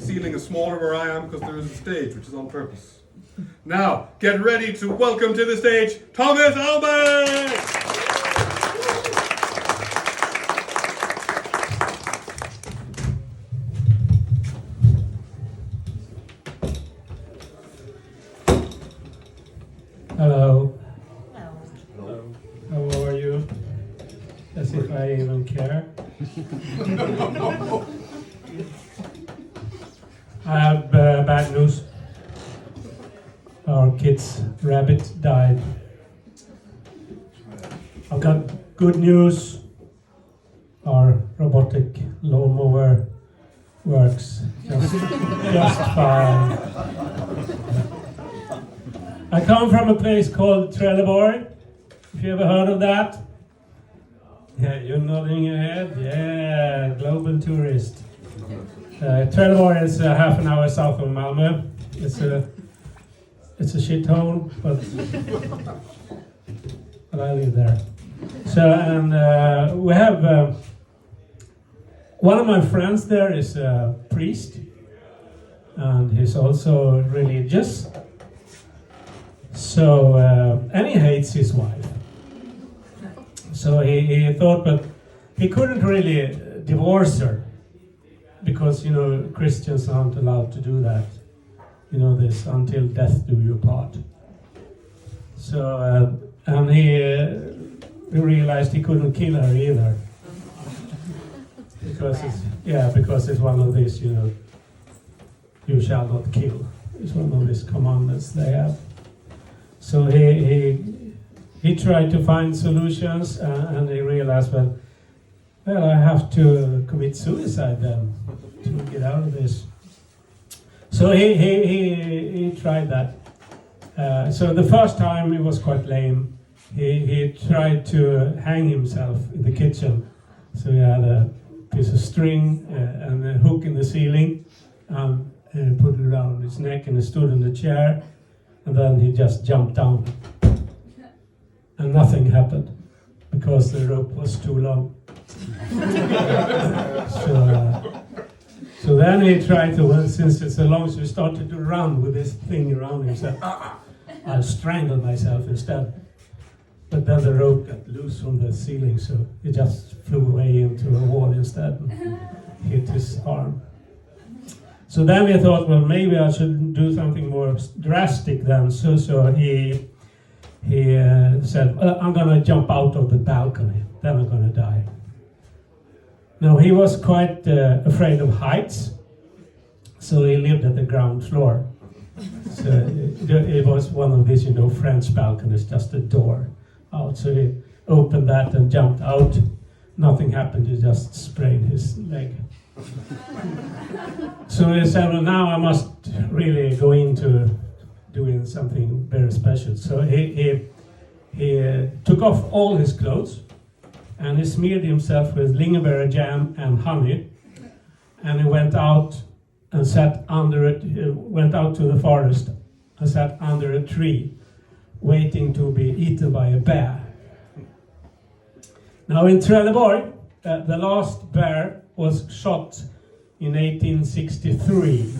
ceiling is smaller where I am because there is a stage, which is on purpose. Now, get ready to welcome to the stage, Tomas Ahlbeck! Hello. Hello. How are you? As if I even care. I have bad news. Our kid's rabbit died. I've got good news. Our robotic lawnmower works just fine. I come from a place called Trelleborg. Have you ever heard of that? Yeah, you're nodding your head. Yeah, global tourist. Trelleborg is half an hour south of Malmö. It's a shithole, but I live there. So, and we have one of my friends there is a priest, and he's also religious. So, and he hates his wife. So he thought, but he couldn't really divorce her because, you know, Christians aren't allowed to do that. You know this, until death do you part. So, and he realized he couldn't kill her either. Because it's one of these, you know, you shall not kill. It's one of these commandments they have. So he tried to find solutions, and he realized, well, I have to commit suicide then to get out of this. So he tried that. So the first time it was quite lame. He tried to hang himself in the kitchen. So he had a piece of string and a hook in the ceiling, and put it around his neck, and he stood in the chair. And then he just jumped down. And nothing happened, because the rope was too long. So then he tried to, well, since it's so long, so he started to run with this thing around himself. I'll strangle myself instead. But then the rope got loose from the ceiling, so he just flew away into a wall instead and hit his arm. So then we thought, well, maybe I should do something more drastic then. So he said, well, I'm going to jump out of the balcony, then I'm going to die. Now, he was quite afraid of heights, so he lived at the ground floor. So it was one of these, you know, French balconies, just a door out. So he opened that and jumped out. Nothing happened, he just sprained his leg. So he said, well, now I must really go into doing something very special. So he took off all his clothes, and he smeared himself with lingonberry jam and honey, and he went out and sat under it. Went out to the forest and sat under a tree, waiting to be eaten by a bear. Now in Trelleborg, the last bear was shot in 1863.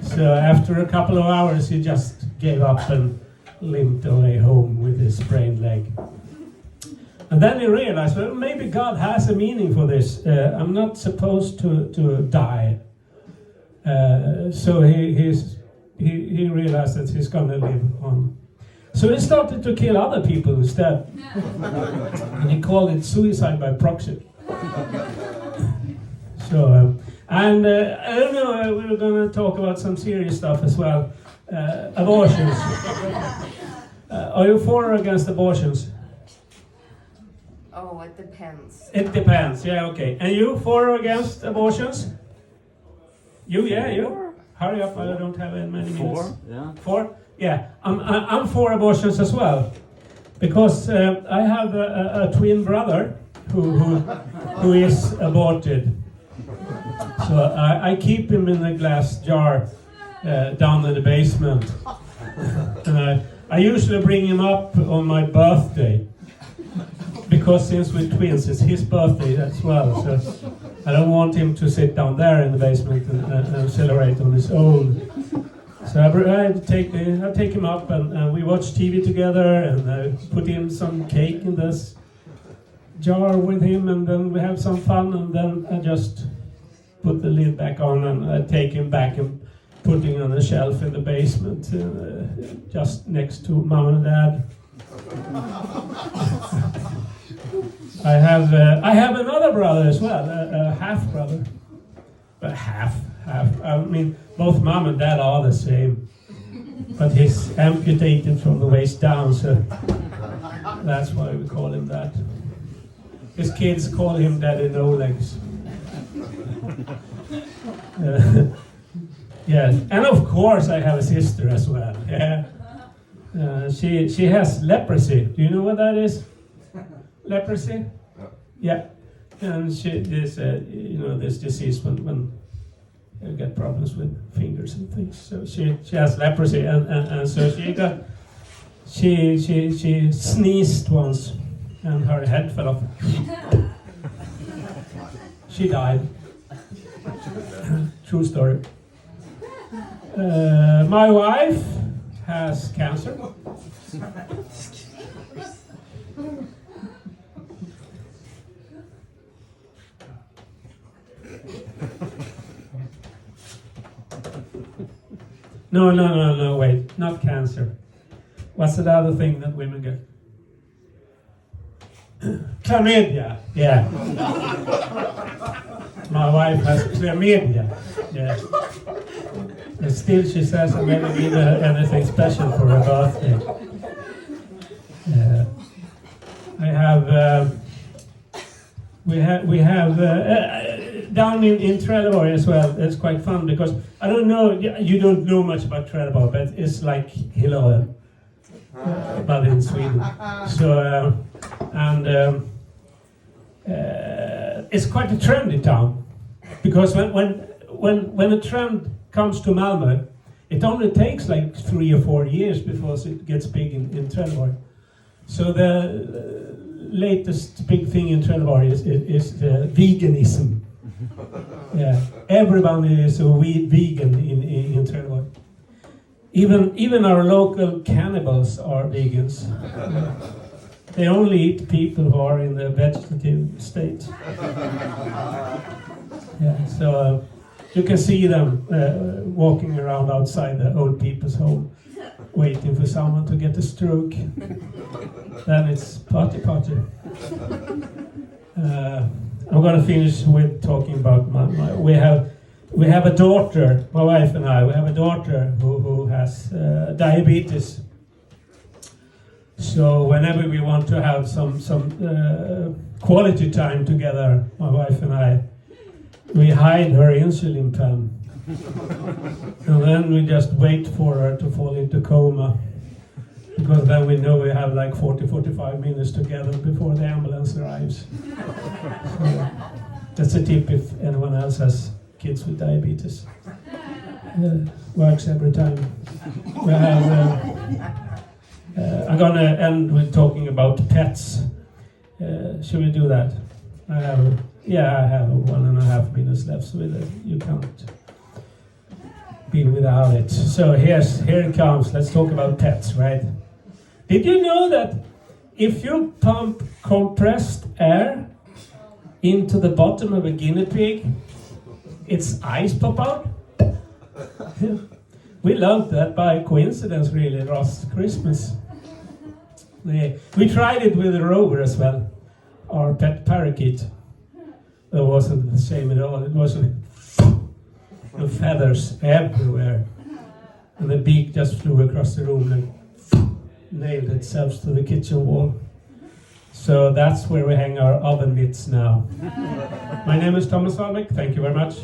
So after a couple of hours, he just gave up and limped away home with his sprained leg. And then he realized, well, maybe God has a meaning for this. I'm not supposed to die. So he realized that he's going to live on. So he started to kill other people instead. And he called it suicide by proxy. So, and I don't know, we're going to talk about some serious stuff as well. Abortions. Are you for or against abortions? Oh, it depends. It depends, yeah, okay. And you, for or against abortions? You, yeah, you? Hurry up, I don't have many minutes. Four, yeah. For? Yeah, I'm for abortions as well. Because I have a twin brother who is aborted. So I keep him in a glass jar down in the basement. And I usually bring him up on my birthday. Because since we're twins, it's his birthday as well. So I don't want him to sit down there in the basement and accelerate on his own. So I take him up and we watch TV together, and I put in some cake in this jar with him, and then we have some fun, and then I just put the lid back on, and I take him back and put him on a shelf in the basement, just next to Mom and Dad. I have another brother as well, a half brother, but half. I mean, both Mom and Dad are the same, but he's amputated from the waist down, so that's why we call him that. His kids call him Daddy No Legs. Yes, and of course I have a sister as well. Yeah, she has leprosy. Do you know what that is? Leprosy? Yeah, and there's this disease when you get problems with fingers and things. So she has leprosy, and so she sneezed once, and her head fell off. She died. True story. My wife has cancer. No, wait, not cancer. What's the other thing that women get? Chlamydia, yeah. My wife has chlamydia, yeah. And still she says I never give her anything special for her birthday. We have down in Trelleborg as well. It's quite fun because I don't know, you don't know much about Trelleborg, but it's like Hillö, but in Sweden. So it's quite a trendy town because when a trend comes to Malmö, it only takes like 3 or 4 years before it gets big in Trelleborg. So the latest big thing in Trelleborg is veganism. Yeah, everybody is a vegan in Trelleborg. Even our local cannibals are vegans. They only eat people who are in the vegetative state. Yeah, so you can see them walking around outside the old people's home, waiting for someone to get a stroke. Then it's party. I'm going to finish with talking about we have a daughter, my wife and I. We have a daughter who has diabetes. So whenever we want to have some quality time together, my wife and I, we hide her insulin pen. And then we just wait for her to fall into coma. Because then we know we have like 40-45 minutes together before the ambulance arrives. So that's a tip if anyone else has kids with diabetes. Works every time. We have, I'm gonna end with talking about pets. Should we do that? I have 1.5 minutes left, so you can't be without it. So here it comes. Let's talk about pets, right? Did you know that if you pump compressed air into the bottom of a guinea pig, its eyes pop out? We learned that by coincidence, really, last Christmas. We tried it with a rover as well, our pet parakeet. It wasn't the same at all. It was the feathers everywhere, and the beak just flew across the room and nailed itself to the kitchen wall. So that's where we hang our oven mitts now. My name is Tomas Ahlbeck. Thank you very much.